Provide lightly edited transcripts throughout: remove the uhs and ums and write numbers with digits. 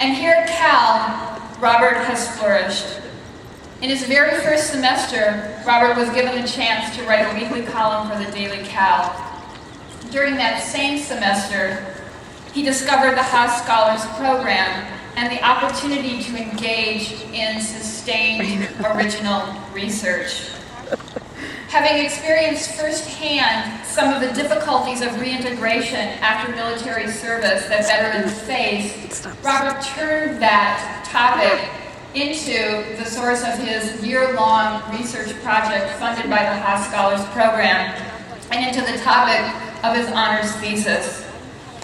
And here at Cal, Robert has flourished. In his very first semester, Robert was given the chance to write a weekly column for the Daily Cal. During that same semester, he discovered the Haas Scholars Program and the opportunity to engage in sustained original research. Having experienced firsthand some of the difficulties of reintegration after military service that veterans face, Robert turned that topic into the source of his year-long research project funded by the Haas Scholars Program and into the topic of his honors thesis.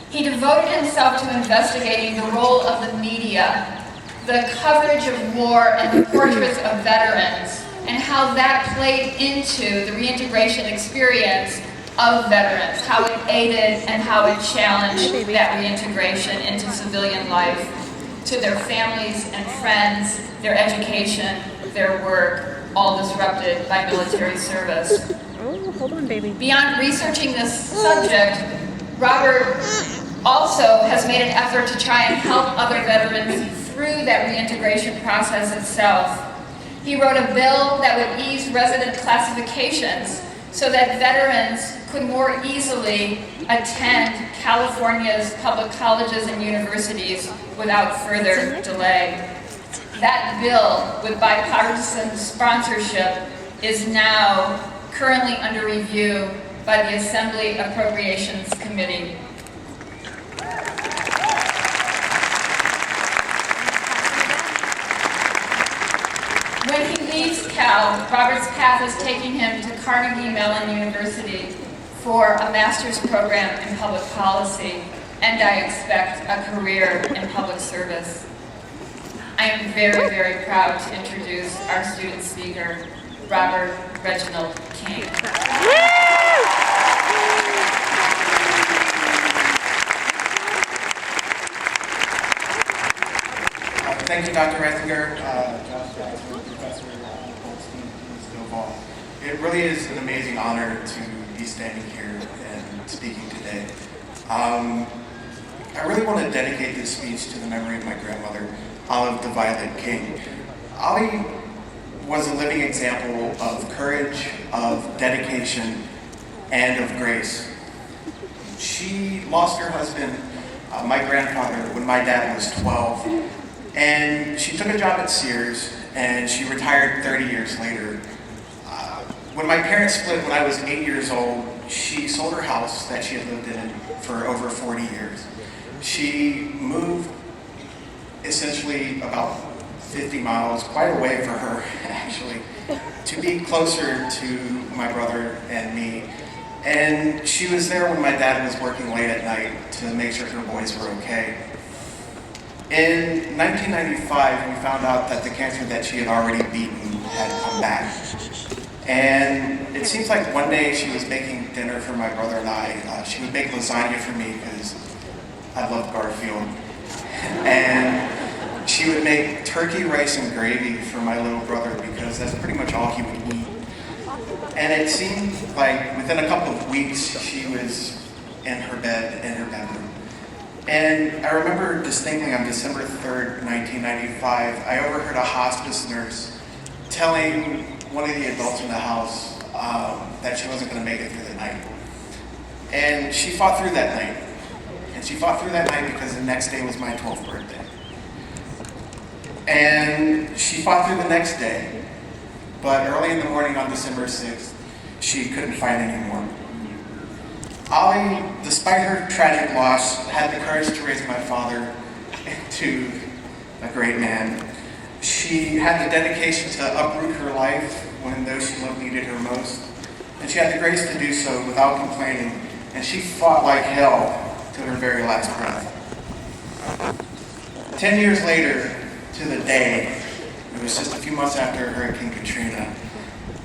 He devoted himself to investigating the role of the media, the coverage of war and the portraits of veterans, and how that played into the reintegration experience of veterans, how it aided and how it challenged that reintegration into civilian life, to their families and friends, their education, their work, all disrupted by military service. Oh, hold on, baby. Beyond researching this subject, Robert also has made an effort to try and help other veterans through that reintegration process itself. He wrote a bill that would ease resident classifications so that veterans could more easily attend California's public colleges and universities without further delay. That bill, with bipartisan sponsorship, is now currently under review by the Assembly Appropriations Committee. When he leaves Cal, Robert's path is taking him to Carnegie Mellon University for a master's program in public policy, and I expect a career in public service. I am very, very proud to introduce our student speaker, Robert Reginald King. Thank you, Dr. Retzinger, Josh Jackson, Professor Goldstein, Ms. Novall. It really is an amazing honor to be standing here and speaking today. I really want to dedicate this speech to the memory of my grandmother, Olive the Violet King. Ollie was a living example of courage, of dedication, and of grace. She lost her husband, my grandfather, when my dad was 12. And she took a job at Sears, and she retired 30 years later. When my parents split when I was 8 years old, she sold her house that she had lived in for over 40 years. She moved essentially about 50 miles, quite a way for her actually, to be closer to my brother and me. And she was there when my dad was working late at night to make sure her boys were okay. In 1995, we found out that the cancer that she had already beaten had come back. And it seems like one day she was making dinner for my brother and I. She would make lasagna for me because I love Garfield. And she would make turkey, rice, and gravy for my little brother because that's pretty much all he would eat. And it seemed like within a couple of weeks, she was in her bed, in her bedroom. And I remember distinctly on December 3rd, 1995, I overheard a hospice nurse telling one of the adults in the house that she wasn't going to make it through the night. And she fought through that night. And she fought through that night because the next day was my 12th birthday. And she fought through the next day. But early in the morning on December 6th, she couldn't fight anymore. Ollie, despite her tragic loss, had the courage to raise my father into a great man. She had the dedication to uproot her life when those she loved needed her most. And she had the grace to do so without complaining. And she fought like hell to her very last breath. 10 years later, to the day, it was just a few months after Hurricane Katrina,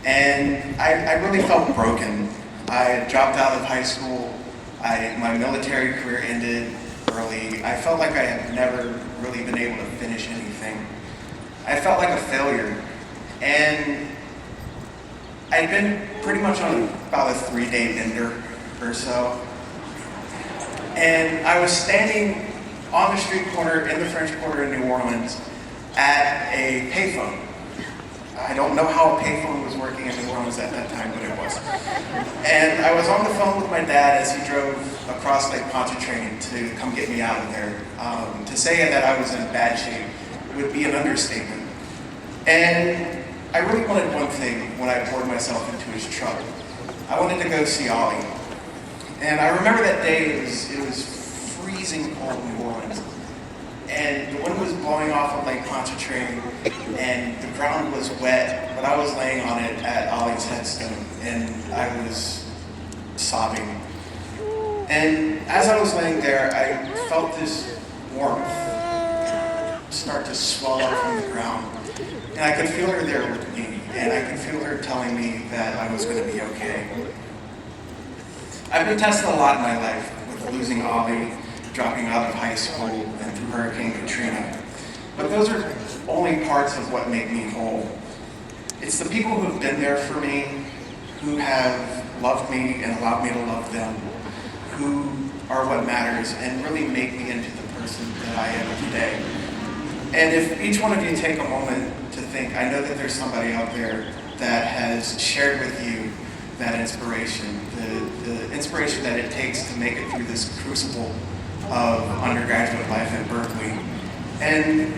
and I really felt broken. I had dropped out of high school. My military career ended early. I felt like I had never really been able to finish anything. I felt like a failure. And I'd been pretty much on about a 3-day bender or so. And I was standing on the street corner in the French Quarter in New Orleans at a payphone. I don't know how a payphone was working in New Orleans at that time, but it was. And I was on the phone with my dad as he drove across Lake Pontchartrain to come get me out of there. To say that I was in bad shape would be an understatement. And I really wanted one thing when I poured myself into his truck. I wanted to go see Ollie. And I remember that day, it was freezing cold in New Orleans. And the wind was blowing off of Lake Pontchartrain, and the ground was wet, but I was laying on it at Ollie's headstone, and I was sobbing. And as I was laying there, I felt this warmth start to swell up from the ground. And I could feel her there with me, and I could feel her telling me that I was going to be okay. I've been tested a lot in my life with losing Ollie, dropping out of high school, and through Hurricane Katrina. But those are only parts of what make me whole. It's the people who have been there for me, who have loved me and allowed me to love them, who are what matters and really make me into the person that I am today. And if each one of you take a moment to think, I know that there's somebody out there that has shared with you that inspiration, the inspiration that it takes to make it through this crucible of undergraduate life at Berkeley. And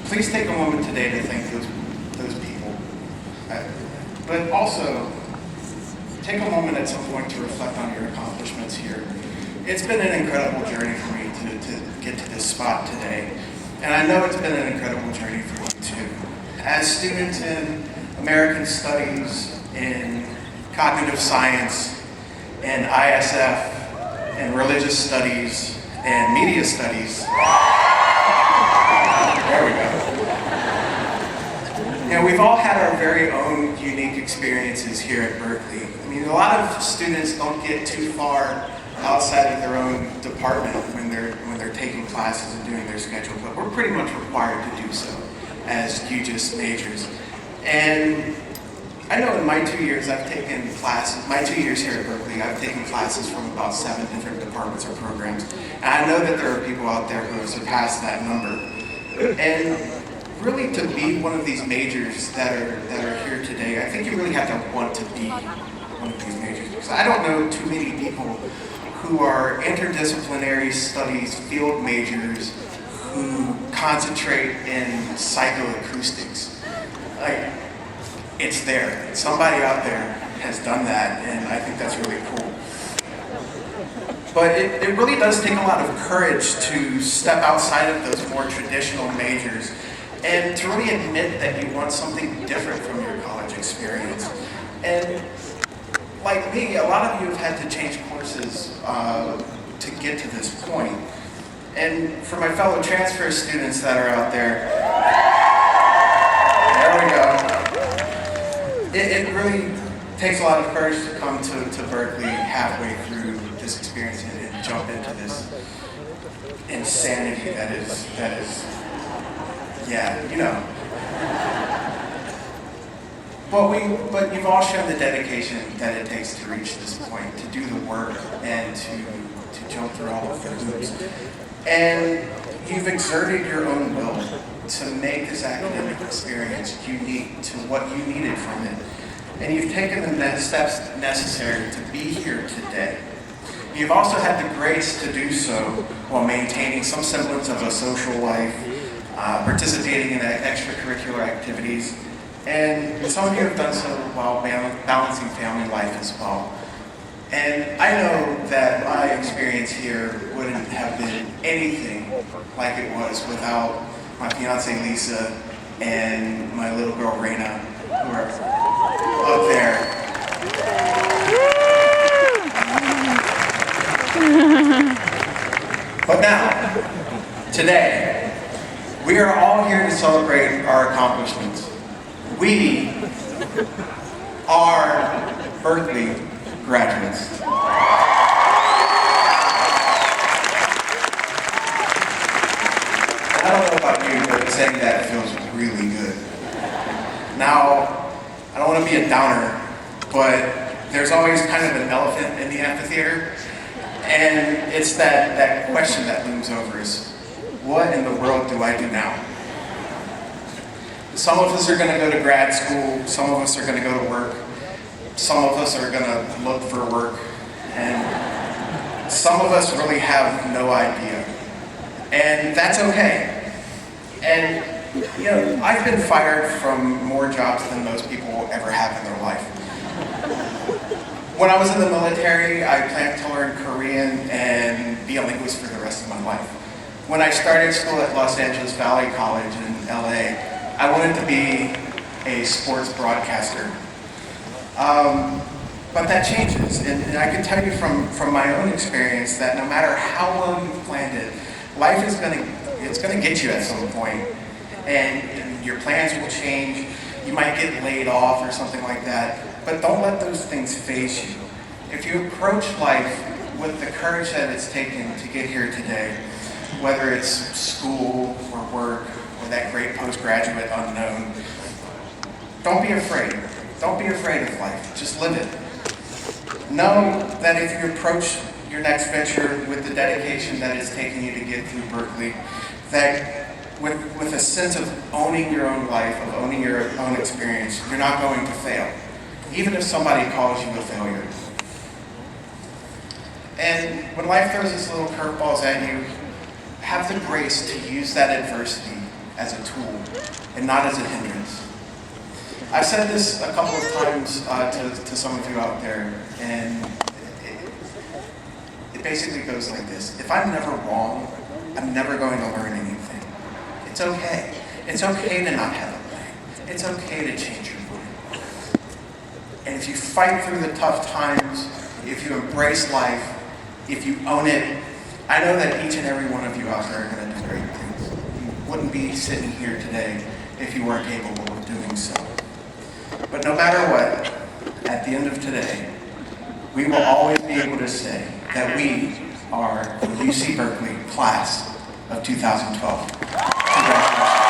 please take a moment today to thank those people. But also, take a moment at some point to reflect on your accomplishments here. It's been an incredible journey for me to get to this spot today. And I know it's been an incredible journey for you too. As students in American Studies, in Cognitive Science, in ISF, in Religious Studies, and Media Studies. There we go. You know, we've all had our very own unique experiences here at Berkeley. I mean, a lot of students don't get too far outside of their own department when they're taking classes and doing their schedule, but we're pretty much required to do so as UGIS majors. And I know in my 2 years I've taken classes, my 2 years here at Berkeley, I've taken classes from about 7 different departments or programs. And I know that there are people out there who have surpassed that number. And really to be one of these majors that are here today, I think you really have to want to be one of these majors. Because I don't know too many people who are interdisciplinary studies field majors who concentrate in psychoacoustics. Like, it's there. Somebody out there has done that, and I think that's really cool. But it really does take a lot of courage to step outside of those more traditional majors and to really admit that you want something different from your college experience. And like me, a lot of you have had to change courses to get to this point. And for my fellow transfer students that are out there, there we go. It really takes a lot of courage to come to Berkeley halfway through this experience and jump into this insanity that is, yeah, you know. But you've all shown the dedication that it takes to reach this point, to do the work and to jump through all of the hoops. And you've exerted your own will to make this academic experience unique to what you needed from it. And you've taken the steps necessary to be here today. You've also had the grace to do so while maintaining some semblance of a social life, participating in extracurricular activities, and some of you have done so while balancing family life as well. And I know that my experience here wouldn't have been anything like it was without my fiancée Lisa and my little girl Raina, who are up there. But now, today, we are all here to celebrate our accomplishments. We are Berkeley graduates. I don't know about you, but saying that feels really good. Now, I don't want to be a downer, but there's always kind of an elephant in the amphitheater, and it's that question that looms over us. what in the world do I do now? Some of us are going to go to grad school, some of us are going to go to work, some of us are going to look for work, and some of us really have no idea. And that's okay. And, you know, I've been fired from more jobs than most people will ever have in their life. When I was in the military, I planned to learn Korean and be a linguist for the rest of my life. When I started school at Los Angeles Valley College in LA, I wanted to be a sports broadcaster. But that changes, and I can tell you from my own experience that no matter how well you've planned it, life is gonna get you at some point, and your plans will change. You might get laid off or something like that, but don't let those things phase you. If you approach life with the courage that it's taken to get here today, whether it's school or work or that great postgraduate unknown, don't be afraid. Don't be afraid of life. Just live it. Know that if you approach your next venture with the dedication that it's taken you to get through Berkeley, that with a sense of owning your own life, of owning your own experience, you're not going to fail, even if somebody calls you a failure. And when life throws its little curveballs at you, have the grace to use that adversity as a tool and not as a hindrance. I've said this a couple of times to some of you out there, and it basically goes like this. If I'm never wrong, I'm never going to learn anything. It's okay. It's okay to not have a plan. It's okay to change your mind. And if you fight through the tough times, if you embrace life, if you own it, I know that each and every one of you out there are going to do great things. You wouldn't be sitting here today if you weren't capable of doing so. But no matter what, at the end of today, we will always be able to say that we are the UC-Berkeley class of 2012. Congratulations.